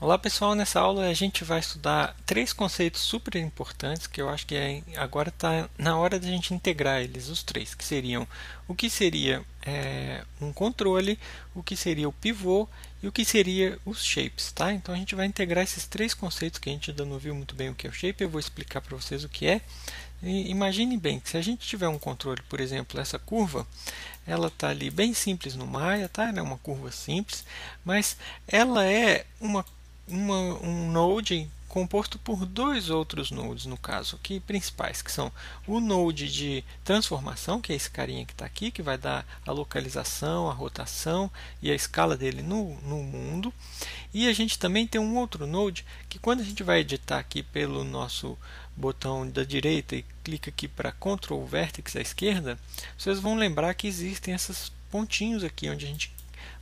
Olá pessoal, nessa aula a gente vai estudar três conceitos super importantes que eu acho que agora está na hora de a gente integrar eles, os três, que seriam o que seria um controle, o que seria o pivô e o que seria os shapes, tá? Então a gente vai integrar esses três conceitos que a gente ainda não viu muito bem o que é o shape, eu vou explicar para vocês o que é. E imagine bem que se a gente tiver um controle, por exemplo, essa curva, ela está ali bem simples no Maya, tá? Ela é uma curva simples, mas ela é um node composto por dois outros nodes, no caso aqui, principais, que são o node de transformação, que é esse carinha que está aqui, que vai dar a localização, a rotação e a escala dele no mundo. E a gente também tem um outro node que quando a gente vai editar aqui pelo nosso botão da direita e clica aqui para Ctrl Vertex à esquerda, vocês vão lembrar que existem esses pontinhos aqui onde a gente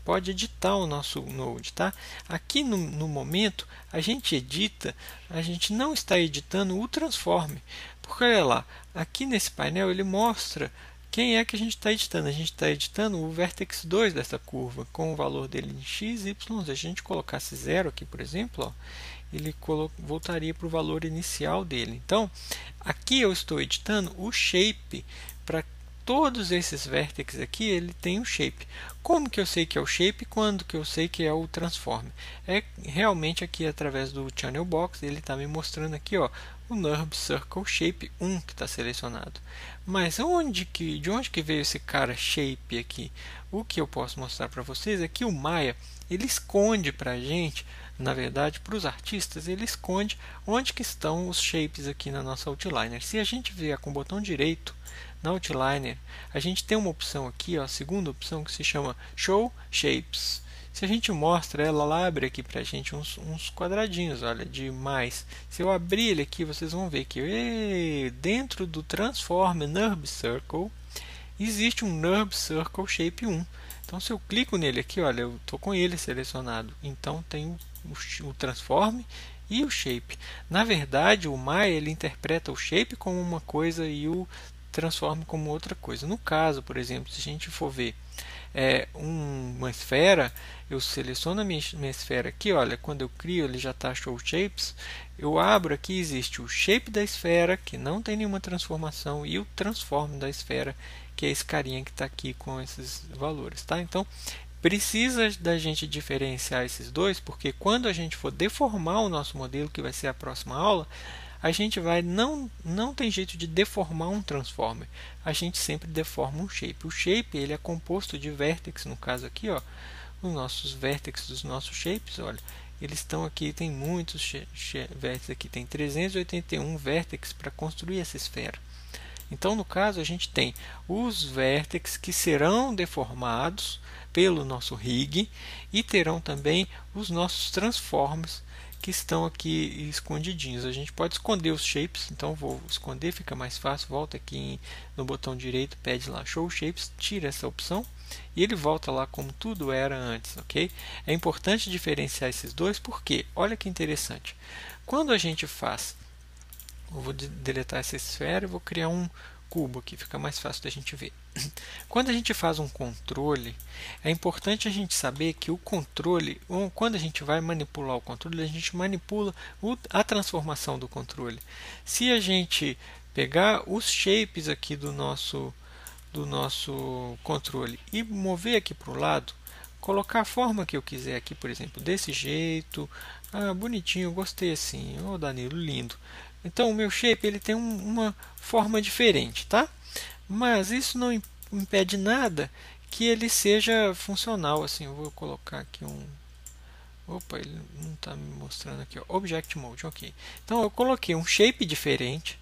pode editar o nosso Node, tá? Aqui no momento a gente edita, a gente não está editando o transforme, porque olha lá, aqui nesse painel ele mostra quem é que a gente está editando. A gente está editando o vértex 2 dessa curva, com o valor dele em x, y. Se a gente colocasse 0 aqui, por exemplo, ó, ele voltaria para o valor inicial dele. Então, aqui eu estou editando o shape para todos esses vértices aqui, ele tem um shape. Como que eu sei que é o shape? Quando que eu sei que é o transform? É realmente aqui através do Channel Box, ele está me mostrando aqui, ó, o NURB Circle Shape 1 que está selecionado. Mas de onde que veio esse cara shape aqui? O que eu posso mostrar para vocês é que o Maya, ele esconde para a gente, na verdade, para os artistas, ele esconde onde que estão os shapes aqui na nossa outliner. Se a gente vier com o botão direito na outliner, a gente tem uma opção aqui, ó, a segunda opção, que se chama Show Shapes. Se a gente mostra ela, ela abre aqui para a gente uns quadradinhos, olha, de mais. Se eu abrir ele aqui, vocês vão ver que dentro do Transform NURB Circle existe um NURB Circle Shape 1. Então, se eu clico nele aqui, olha, eu estou com ele selecionado. Então, tem o Transform e o Shape. Na verdade, o Maya ele interpreta o Shape como uma coisa e o Transform como outra coisa. No caso, por exemplo, se a gente for ver uma esfera, eu seleciono a minha esfera aqui, olha, quando eu crio ele já está Show Shapes, eu abro aqui, existe o Shape da esfera, que não tem nenhuma transformação, e o Transform da esfera, que é esse carinha que está aqui com esses valores, tá? Então, precisa da gente diferenciar esses dois, porque quando a gente for deformar o nosso modelo, que vai ser a próxima aula, a gente não tem jeito de deformar um transformer. A gente sempre deforma um shape. O shape ele é composto de vértices, no caso aqui, ó, os nossos vértices dos nossos shapes, olha, eles estão aqui, tem muitos vértices aqui, tem 381 vértices para construir essa esfera. Então, no caso, a gente tem os vértices que serão deformados pelo nosso rig e terão também os nossos transforms que estão aqui escondidinhos. A gente pode esconder os shapes, então vou esconder, fica mais fácil. Volta aqui no botão direito, pede lá Show Shapes, tira essa opção e ele volta lá como tudo era antes, ok? É importante diferenciar esses dois porque, olha que interessante, quando a gente faz, eu vou deletar essa esfera e vou criar um cubo aqui, fica mais fácil da gente ver. Quando a gente faz um controle, é importante a gente saber que o controle, quando a gente vai manipular o controle, a gente manipula a transformação do controle. Se a gente pegar os shapes aqui do nosso controle e mover aqui para o lado, colocar a forma que eu quiser aqui, por exemplo, desse jeito, bonitinho, gostei assim, ô Danilo, lindo. Então o meu shape ele tem uma forma diferente, tá? Mas isso não impede nada que ele seja funcional. Assim, eu vou colocar aqui um. Opa, ele não está me mostrando aqui. Ó. Object Mode, ok. Então eu coloquei um shape diferente,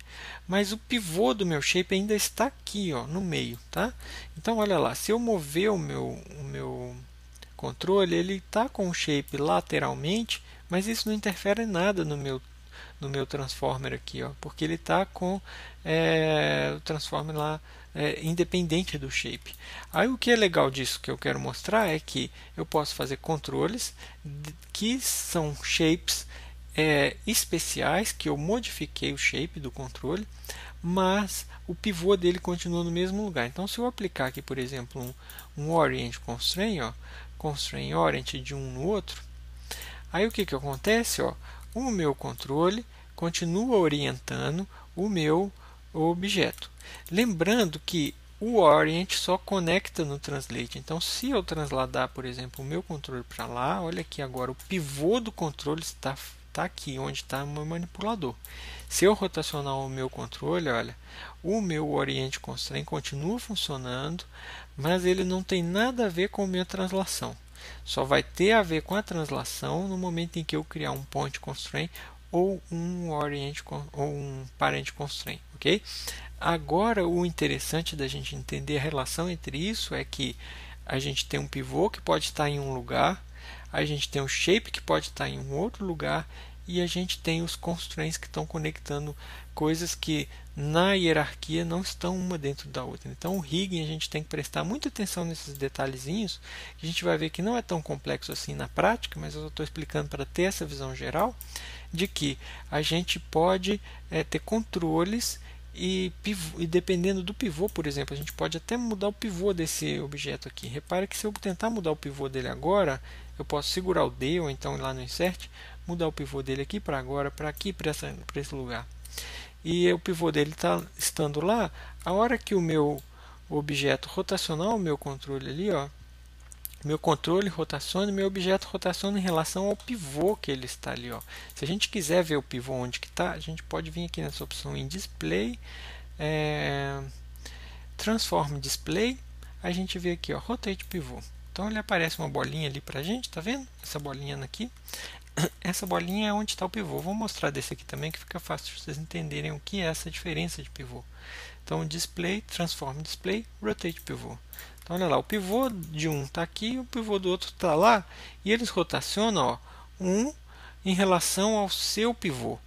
mas o pivô do meu shape ainda está aqui, ó, no meio, tá? Então olha lá, se eu mover o meu controle, ele está com o shape lateralmente, mas isso não interfere em nada no meu transformer aqui, ó, porque ele está com o transformer lá independente do shape. Aí o que é legal disso que eu quero mostrar é que eu posso fazer controles que são shapes especiais, que eu modifiquei o shape do controle, mas o pivô dele continua no mesmo lugar. Então, se eu aplicar aqui, por exemplo, um Orient Constraint, ó, Constraint Orient de um no outro, Aí o que que acontece? Ó, o meu controle continua orientando o meu objeto. Lembrando que o orient só conecta no translate. Então, se eu transladar, por exemplo, o meu controle para lá, olha aqui agora, o pivô do controle está aqui, onde está o meu manipulador. Se eu rotacionar o meu controle, olha, o meu orient constraint continua funcionando, mas ele não tem nada a ver com a minha translação. Só vai ter a ver com a translação no momento em que eu criar um point constraint ou um orient ou um parent constraint, ok? Agora, o interessante da gente entender a relação entre isso é que a gente tem um pivô que pode estar em um lugar, a gente tem um shape que pode estar em um outro lugar e a gente tem os constraints que estão conectando coisas que na hierarquia não estão uma dentro da outra. Então, o rigging a gente tem que prestar muita atenção nesses detalhezinhos, que a gente vai ver que não é tão complexo assim na prática, mas eu estou explicando para ter essa visão geral de que a gente pode ter controles e dependendo do pivô, por exemplo, a gente pode até mudar o pivô desse objeto aqui. Repare que se eu tentar mudar o pivô dele agora, eu posso segurar o D ou então ir lá no insert, mudar o pivô dele aqui para agora, para aqui, para esse lugar. E o pivô dele está estando lá, a hora que o meu objeto rotacionar o meu controle ali, ó, meu controle rotaciona e meu objeto rotaciona em relação ao pivô que ele está ali. Ó. Se a gente quiser ver o pivô onde que está, a gente pode vir aqui nessa opção em Display, Transform Display, a gente vê aqui, ó, Rotate Pivô. Então ele aparece uma bolinha ali para a gente, tá vendo? Essa bolinha aqui. Essa bolinha é onde está o pivô. Vou mostrar desse aqui também, que fica fácil de vocês entenderem o que é essa diferença de pivô. Então, Display, Transform Display, Rotate Pivô. Então, olha lá, o pivô de um está aqui, o pivô do outro está lá, e eles rotacionam, ó, um em relação ao seu pivô.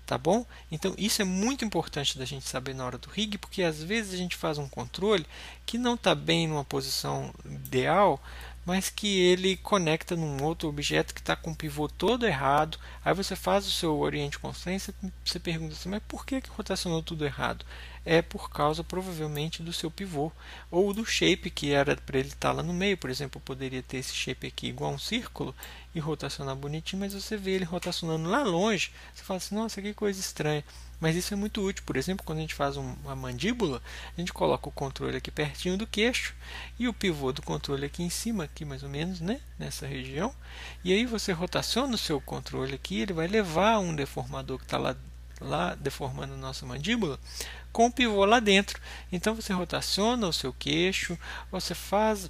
Tá bom? Então, isso é muito importante da gente saber na hora do rig, porque às vezes a gente faz um controle que não está bem numa posição ideal, mas que ele conecta num outro objeto que está com o pivô todo errado. Aí você faz o seu Orient Constraint e você pergunta assim, mas por que rotacionou tudo errado? É por causa, provavelmente, do seu pivô ou do shape que era para ele estar lá no meio. Por exemplo, eu poderia ter esse shape aqui igual a um círculo e rotacionar bonitinho, mas você vê ele rotacionando lá longe, você fala assim, nossa, que coisa estranha. Mas isso é muito útil. Por exemplo, quando a gente faz uma mandíbula, a gente coloca o controle aqui pertinho do queixo e o pivô do controle aqui em cima, aqui mais ou menos, né? Nessa região. E aí você rotaciona o seu controle aqui, ele vai levar um deformador que está lá deformando a nossa mandíbula, com o pivô lá dentro. Então você rotaciona o seu queixo, você faz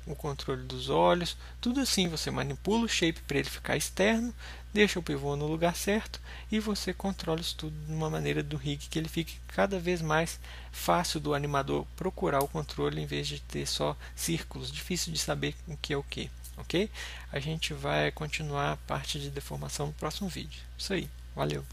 o controle dos olhos, tudo assim. Você manipula o shape para ele ficar externo, deixa o pivô no lugar certo e você controla isso tudo de uma maneira do rig que ele fique cada vez mais fácil do animador procurar o controle em vez de ter só círculos, difícil de saber o que é o que. Ok? A gente vai continuar a parte de deformação no próximo vídeo. Isso aí. Valeu!